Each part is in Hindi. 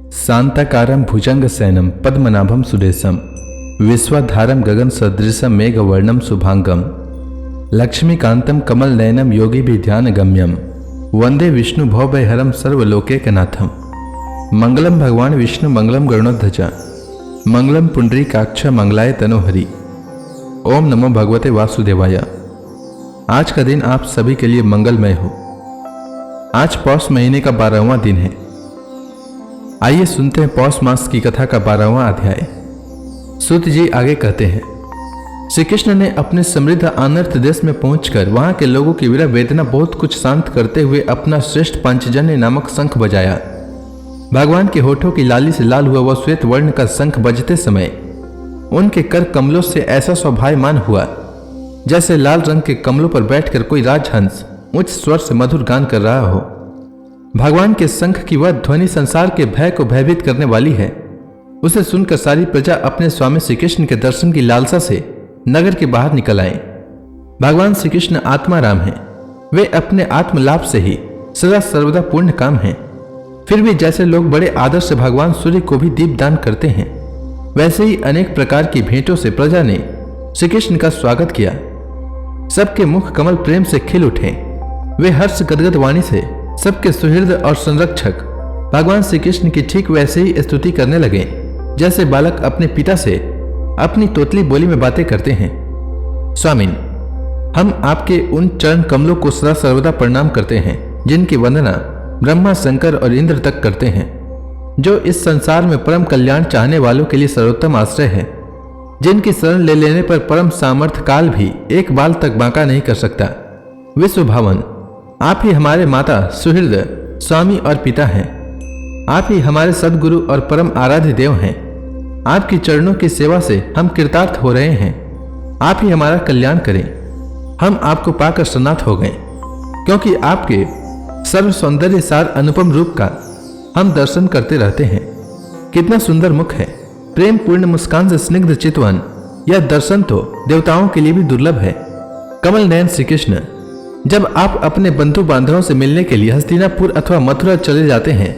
शांताकारं भुजंगशयनं पद्मनाभं सुरेशं विश्वाधारं गगनसदृशं मेघवर्णं शुभांगं लक्ष्मीकान्तं कमलनयनं योगिभिर्ध्यानगम्यं वंदे विष्णु भवभयहरं सर्वलोकैकनाथं। मंगलम भगवान विष्णु मंगलम गरुड़ध्वज मंगलम पुंडरीकाक्ष मंगलाय तनोहरि। ओम नमो भगवते वासुदेवाय। आज का दिन आप सभी के लिए मंगलमय हो। आज पौष महीने का 12वां दिन है। आइए सुनते हैं पौष मास की कथा का 12वां अध्याय। सूत जी आगे कहते हैं, श्री कृष्ण ने अपने समृद्ध अनर्थ देश में पहुंचकर वहां के लोगों की वीरा वेदना बहुत कुछ शांत करते हुए अपना श्रेष्ठ पांचजन्य नामक शंख बजाया। भगवान के होठों की लाली से लाल हुआ वह श्वेत वर्ण का शंख बजते समय उनके कर कमलों से ऐसा शोभायमान हुआ जैसे लाल रंग के कमलों पर बैठकर कोई राजहंस उच्च स्वर से मधुर गान कर रहा हो। भगवान के शंख की वह ध्वनि संसार के भय को भयभीत करने वाली है। उसे सुनकर सारी प्रजा अपने स्वामी श्री कृष्ण के दर्शन की लालसा से नगर के बाहर निकल आए। भगवान श्री कृष्ण आत्माराम हैं। वे अपने आत्मलाभ से ही सदा सर्वदा पूर्ण काम हैं। फिर भी जैसे लोग बड़े आदर से भगवान सूर्य को भी दीप दान करते हैं, वैसे ही अनेक प्रकार की भेंटों से प्रजा ने श्री कृष्ण का स्वागत किया। सबके मुख कमल प्रेम से खिल उठे। वे हर्ष गदगद वाणी से सबके सुहृद और संरक्षक भगवान श्री कृष्ण की ठीक वैसे ही स्तुति करने लगे जैसे बालक अपने पिता से अपनी तोतली बोली में बातें करते हैं। स्वामिन, हम आपके उन चरण कमलों को सदा सर्वदा प्रणाम करते हैं जिनकी वंदना ब्रह्मा, शंकर और इंद्र तक करते हैं, जो इस संसार में परम कल्याण चाहने वालों के लिए सर्वोत्तम आश्रय है, जिनकी शरण ले लेने पर परम सामर्थ्य काल भी एक बाल तक बांका नहीं कर सकता। विश्व भावन, आप ही हमारे माता, सुहृद, स्वामी और पिता हैं। आप ही हमारे सद्गुरु और परम आराध्य देव हैं। आपकी चरणों की सेवा से हम कृतार्थ हो रहे हैं। आप ही हमारा कल्याण करें। हम आपको पाकर सन्नाथ हो गए, क्योंकि आपके सर्व सौंदर्य सार अनुपम रूप का हम दर्शन करते रहते हैं। कितना सुंदर मुख है, प्रेम पूर्ण मुस्कान से स्निग्ध चितवन। यह दर्शन तो देवताओं के लिए भी दुर्लभ है। कमल नयन श्री कृष्ण, जब आप अपने बंधु बांधवों से मिलने के लिए हस्तिनापुर अथवा मथुरा चले जाते हैं,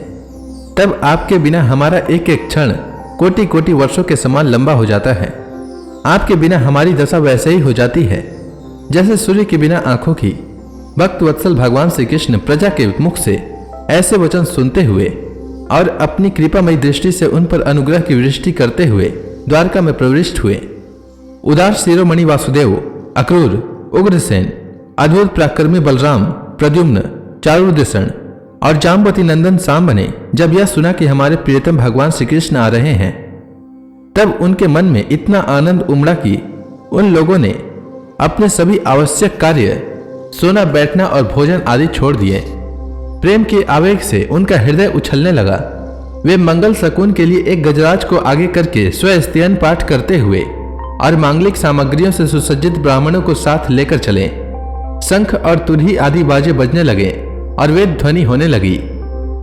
तब आपके बिना हमारा एक एक क्षण कोटि कोटि वर्षों के समान लंबा हो जाता है। आपके बिना हमारी दशा वैसे ही हो जाती है जैसे सूर्य के बिना आंखों की। भक्त वत्सल भगवान श्री कृष्ण प्रजा के मुख से ऐसे वचन सुनते हुए और अपनी कृपामयी दृष्टि से उन पर अनुग्रह की वृष्टि करते हुए द्वारका में प्रविष्ट हुए। उदार शिरोमणि वासुदेव, अक्रूर, उग्रसेन, अद्भुत पराक्रमी बलराम, प्रद्युम्न, चारुदेशन और जाम्बवती नंदन सांब ने जब यह सुना कि हमारे प्रियतम भगवान श्री कृष्ण आ रहे हैं, तब उनके मन में इतना आनंद उमड़ा कि उन लोगों ने अपने सभी आवश्यक कार्य, सोना, बैठना और भोजन आदि छोड़ दिए। प्रेम के आवेग से उनका हृदय उछलने लगा। वे मंगल शकुन के लिए एक गजराज को आगे करके स्वस्तयन पाठ करते हुए और मांगलिक सामग्रियों से सुसज्जित ब्राह्मणों को साथ लेकर चले। शंख और तुरही आदि बाजे बजने लगे और वेद ध्वनि होने लगी।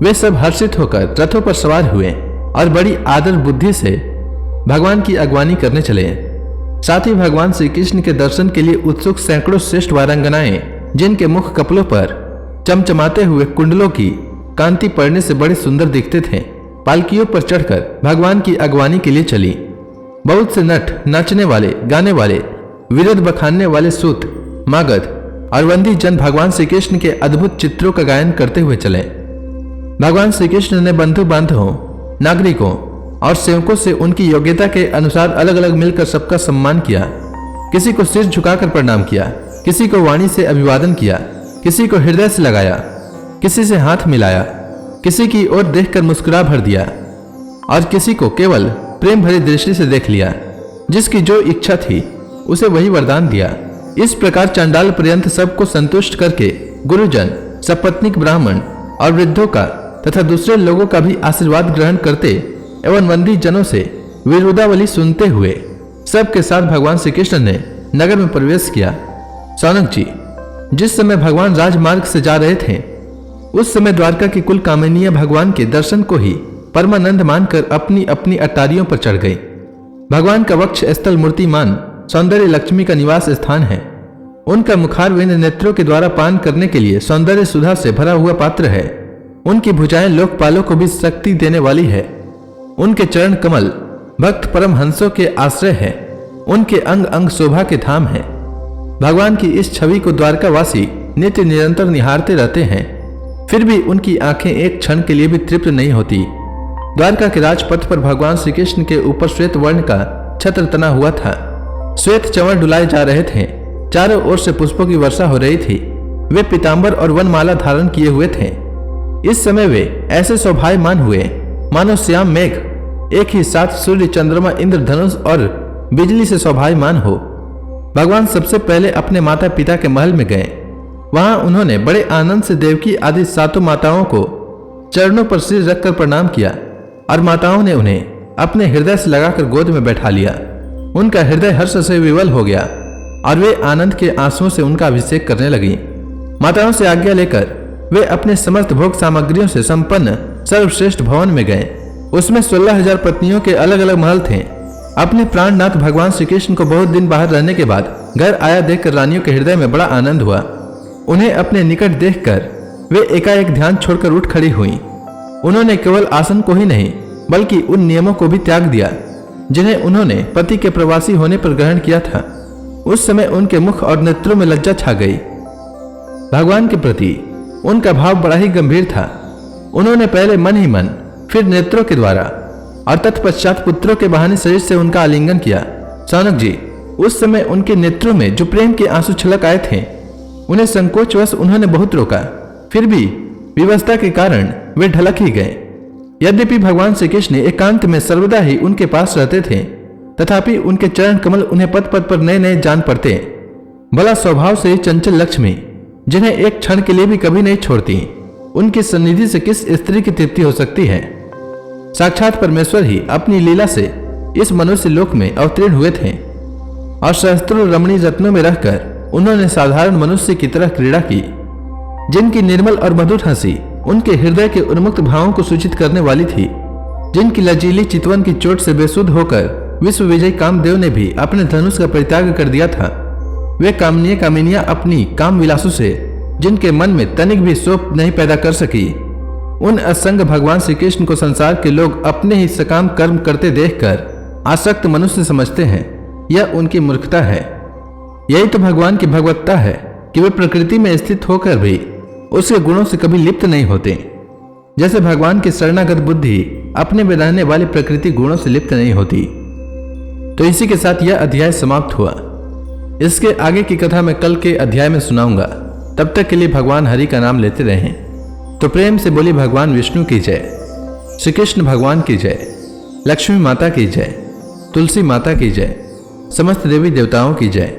वे सब हर्षित होकर रथों पर सवार हुए और बड़ी आदर बुद्धि से भगवान की अगवानी करने चले। साथ ही भगवान श्री कृष्ण के दर्शन के लिए उत्सुक सैकड़ों श्रेष्ठ वारांगनाएं, जिनके मुख कपलों पर चमचमाते हुए कुंडलों की कांति पड़ने से बड़े सुंदर दिखते थे, पालकियों पर चढ़कर भगवान की अगवानी के लिए चली। बहुत से नट, नाचने वाले, गाने वाले, विरध बखानने वाले सूत, मागध और वंदी जन भगवान श्री कृष्ण के अद्भुत चित्रों का गायन करते हुए चले। भगवान श्री कृष्ण ने बंधु बांधवों, नागरिकों और सेवकों से उनकी योग्यता के अनुसार अलग अलग मिलकर सबका सम्मान किया। किसी को सिर झुकाकर प्रणाम किया, किसी को वाणी से अभिवादन किया, किसी को हृदय से लगाया, किसी से हाथ मिलाया, किसी की ओर देखकर मुस्कुरा भर दिया और किसी को केवल प्रेम भरी दृष्टि से देख लिया। जिसकी जो इच्छा थी उसे वही वरदान दिया। इस प्रकार चांडाल पर्यंत सबको संतुष्ट करके गुरुजन, सपत्नीक ब्राह्मण और वृद्धों का तथा दूसरे लोगों का भी आशीर्वाद ग्रहण करते एवं वंदी जनों से विरुदावली सुनते हुए सबके साथ भगवान श्री कृष्ण ने नगर में प्रवेश किया। सौनक जी, जिस समय भगवान राजमार्ग से जा रहे थे, उस समय द्वारका की कुल कामिनियां भगवान के दर्शन को ही परमानंद मानकर अपनी अपनी अटारियों पर चढ़ गई। भगवान का वक्ष स्थल मूर्तिमान सौंदर्य लक्ष्मी का निवास स्थान है। उनका मुखारविंद नेत्रों के द्वारा पान करने के लिए सौंदर्य सुधा से भरा हुआ पात्र है। उनकी भुजाएं लोकपालों को भी शक्ति देने वाली है। उनके चरण कमल भक्त परमहंसों के आश्रय है, उनके अंग अंग शोभा के धाम है। भगवान की इस छवि को द्वारकावासी नित्य निरंतर निहारते रहते हैं, फिर भी उनकी आंखें एक क्षण के लिए भी तृप्त नहीं होती। द्वारका के राजपथ पर भगवान श्री कृष्ण के ऊपर श्वेत वर्ण का छत्र तना हुआ था। श्वेत चंवर डुलाए जा रहे थे, चारों ओर से पुष्पों की वर्षा हो रही थी। वे पीतांबर और वनमाला धारण किए हुए थे। इस समय वे ऐसे शोभायमान हुए मानो श्याम मेघ एक ही साथ सूर्य, चंद्रमा, इंद्रधनुष और बिजली से शोभायमान हो। भगवान सबसे पहले अपने माता पिता के महल में गए। वहां उन्होंने बड़े आनंद से देवकी आदि सातों माताओं को चरणों पर सिर रखकर प्रणाम किया और माताओं ने उन्हें अपने हृदय से लगाकर गोद में बैठा लिया। उनका हृदय हर्ष से विवल हो गया और वे आनंद के आंसुओं से उनका अभिषेक करने लगी। माताओं से आज्ञा लेकर वे अपने समस्त भोग सामग्रियों से संपन्न सर्वश्रेष्ठ भवन में गए। उसमें 16,000 पत्नियों के अलग अलग महल थे। अपने प्राणनाथ भगवान श्री कृष्ण को बहुत दिन बाहर रहने के बाद घर आया देखकर रानियों के हृदय में बड़ा आनंद हुआ। उन्हें अपने निकट देखकर वे एकाएक ध्यान छोड़कर उठ खड़ी हुईं। उन्होंने केवल आसन को ही नहीं बल्कि उन नियमों को भी त्याग दिया जिन्हें उन्होंने पति के प्रवासी होने पर ग्रहण किया था। उस समय उनके मुख और नेत्रों में लज्जा छा गई। भगवान के प्रति उनका भाव बड़ा ही गंभीर था। उन्होंने पहले मन ही मन, फिर नेत्रों के द्वारा और तत्पश्चात पुत्रों के बहाने शरीर से उनका आलिंगन किया। सौनक जी, उस समय उनके नेत्रों में जो प्रेम के आंसू छलक आए थे, उन्हें संकोचवश उन्होंने बहुत रोका, फिर भी विवशता के कारण वे ढलक ही गए। यद्यपि भगवान श्री कृष्ण एकांत में सर्वदा ही उनके पास रहते थे, तथापि उनके चरण कमल उन्हें पद पद पर नए नए जान पड़ते। भला स्वभाव से ही चंचल लक्ष्मी, जिन्हें एक क्षण के लिए भी कभी नहीं छोड़ती, उनकी सन्निधि से किस स्त्री की तृप्ति हो सकती है। साक्षात परमेश्वर ही अपनी लीला से इस मनुष्य लोक में अवतीर्ण हुए थे और सहस्त्रों रमणीय रत्नों में रहकर उन्होंने साधारण मनुष्य की तरह क्रीड़ा की, जिनकी निर्मल और मधुर हंसी उनके हृदय के उन्मुक्त भावों को सूचित करने वाली थी, जिनकी लजीली चितवन की चोट से बेसुध होकर विश्व विजयी कामदेव ने भी अपने धनुष का परित्याग कर दिया था। वे कामनीय कामिनियां अपनी काम विलासों से जिनके मन में तनिक भी शोक नहीं पैदा कर सकी, उन असंग भगवान श्री कृष्ण को संसार के लोग अपने ही सकाम कर्म करते देखकर आसक्त मनुष्य समझते हैं। यह उनकी मूर्खता है। यही तो भगवान की भगवत्ता है कि वे प्रकृति में स्थित होकर भी उसके गुणों से कभी लिप्त नहीं होते। जैसे भगवान की शरणागत बुद्धि अपने में रहने वाली प्रकृति गुणों से लिप्त नहीं होती। तो इसी के साथ यह अध्याय समाप्त हुआ। इसके आगे की कथा मैं कल के अध्याय में सुनाऊंगा। तब तक के लिए भगवान हरि का नाम लेते रहें। तो प्रेम से बोली भगवान विष्णु की जय, श्री कृष्ण भगवान की जय, लक्ष्मी माता की जय, तुलसी माता की जय, समस्त देवी देवताओं की जय।